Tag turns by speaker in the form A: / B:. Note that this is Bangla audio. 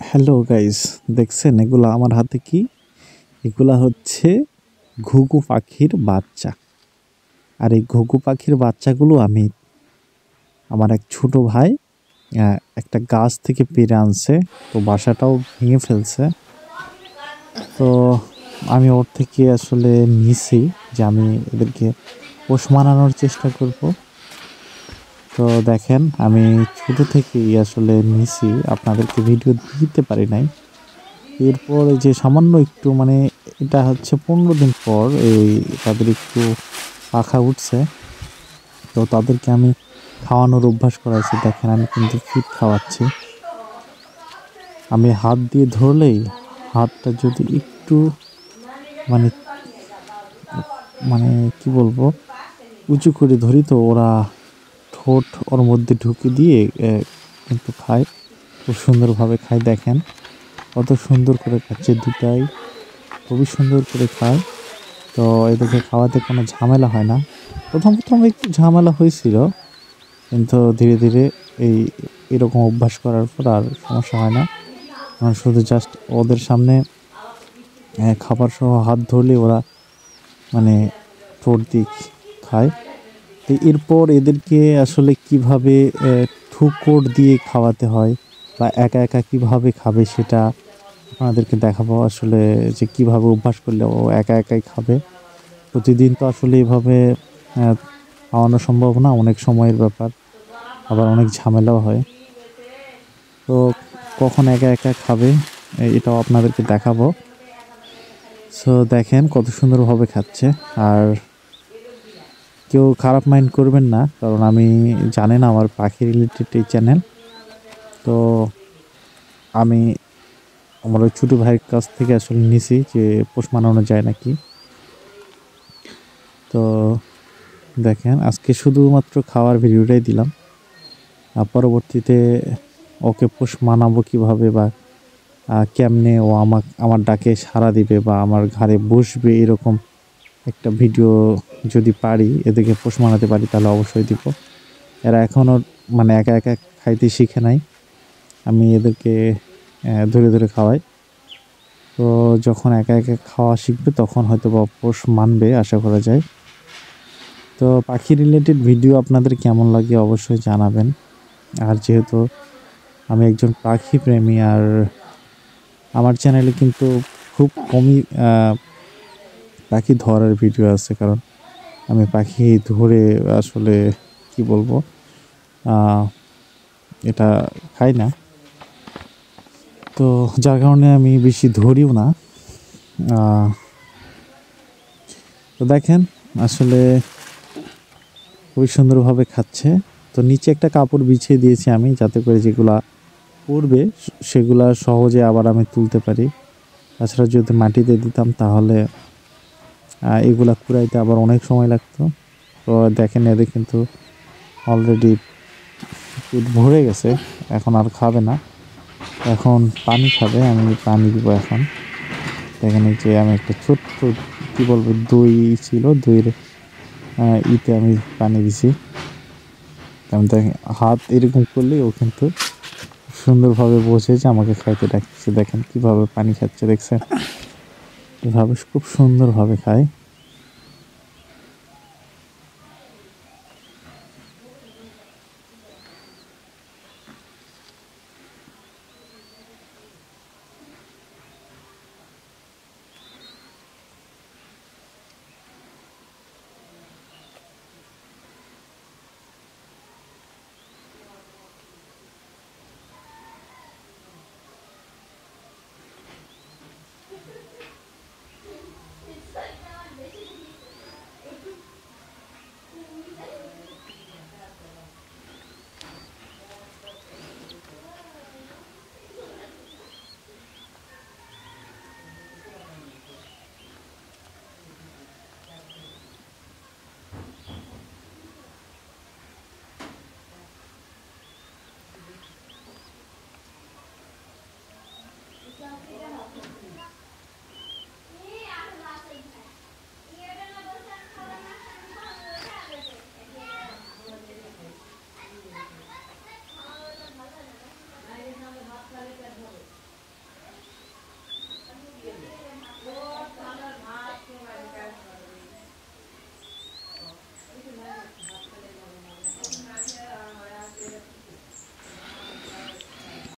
A: হ্যালো গাইস, দেখছেন এগুলা আমার হাতে কি? এগুলা হচ্ছে ঘুঘু পাখির বাচ্চা। আর এই ঘুঘু পাখির বাচ্চাগুলো আমার এক ছোট ভাই একটা গাছ থেকে পেড়ে আনছে। তো বাসাটাও ভেঙে ফেলছে। তো আমি ওর থেকে আসলে নিছি যে আমি এদেরকে পোষ মানানোর চেষ্টা করব। তো দেখেন আমি ছোট থেকেই আসলে নিছি, আপনাদেরকে ভিডিও দিতে পারি নাই। এরপর এই যে সামান্য একটু মানে এটা হচ্ছে 15 দিন পর তাদের একটু পাখা উঠছে। তো তাদেরকে আমি খাওয়ানোর অভ্যাস করাইছি। দেখেন আমি কিন্তু ফিড খাওয়াচ্ছি। আমি হাত দিয়ে ধরলেই হাতটা যদি একটু মানে মানে কি বলবো উঁচু করে ধরি, তো ওরা ঠোঁট ওর মধ্যে ঢুকে দিয়ে কিন্তু খায়। খুব সুন্দরভাবে খায়। দেখেন কত সুন্দর করে খাচ্ছে, দুটাই খুবই সুন্দর করে খায়। তো এদেরকে খাওয়াতে কোনো ঝামেলা হয় না। প্রথম একটু ঝামেলা হয়েছিল, কিন্তু ধীরে ধীরে এই এরকম অভ্যাস করার পর আর সমস্যা হয় না। এখন শুধু জাস্ট ওদের সামনে খাবার সহ হাত ধরলে ওরা মানে ঠোঁট দিয়ে খায়। তো এরপর এদেরকে আসলে কিভাবে ঠুকর দিয়ে খাওয়াতে হয় বা একা একা কিভাবে খাবে সেটা আপনাদেরকে দেখাবো। আসলে যে কিভাবে অভ্যাস করলে ও একা একাই খাবে। প্রতিদিন তো আসলে এভাবে খাওয়ানো সম্ভব না, অনেক সময়ের ব্যাপার, আবার অনেক ঝামেলাও হয়। তো কখন একা একা খাবে এটাও আপনাদেরকে দেখাবো। সো দেখেন কত সুন্দরভাবে খাচ্ছে। আর কেউ খারাপ মাইন্ড করবেন না, কারণ আমি জানেন আমার পাখি রিলেটেড এই চ্যানেল। তো আমি আমার ওই ছোটো ভাইয়ের কাছ থেকে আসলে নিছি যে পোষ মানানো যায় নাকি। তো দেখেন আজকে শুধুমাত্র খাওয়ার ভিডিওটাই দিলাম। আর পরবর্তীতে ওকে পোষ মানাবো কিভাবে বা কেমনে ও আমার ডাকে সাড়া দিবে বা আমার ঘাড়ে বসবে, এরকম একটা ভিডিও যদি পারি, এদেরকে পোষ মানাতে পারি, তাহলে অবশ্যই দিব। এরা এখনও মানে একা একা খাইতে শিখে নাই। আমি এদেরকে ধরে ধরে খাওয়াই। তো যখন একা একা খাওয়া শিখবে তখন হয়তো বা পোষ মানবে, আশা করা যায়। তো পাখি রিলেটেড ভিডিও আপনাদের কেমন লাগে অবশ্যই জানাবেন। আর যেহেতু আমি একজন পাখি প্রেমী, আর আমার চ্যানেলে কিন্তু খুব কমই পাখি ধরার ভিডিও আছে, কারণ আমি পাখি ধরে আসলে কি বলবো এটা খাই না। তো যার কারণে আমি বেশি ধরিও না। তো দেখেন আসলে খুবই সুন্দরভাবে খাচ্ছে। তো নিচে একটা কাপড় বিছিয়ে দিয়েছি আমি, যাতে করে যেগুলা পড়বে সেগুলা সহজে আবার আমি তুলতে পারি। তাছাড়া যদি মাটিতে দিতাম তাহলে এগুলা কুড়াইতে আবার অনেক সময় লাগতো। তো দেখেন এদের কিন্তু অলরেডি পেট ভরে গেছে, এখন আর খাবে না, এখন পানি খাবে। আমি পানি দিব এখন। দেখেন এই যে আমি একটা ছোট্ট কি বলবো দই ছিল, দইয়ের ইতে আমি পানি দিছি। আমি দেখেন হাত এরকম করলে ও কিন্তু সুন্দরভাবে বোঝে যে আমাকে খাইতে ডাকছে। দেখেন কিভাবে পানি খাচ্ছে, দেখছেন? এভাবে খুব সুন্দরভাবে খায়।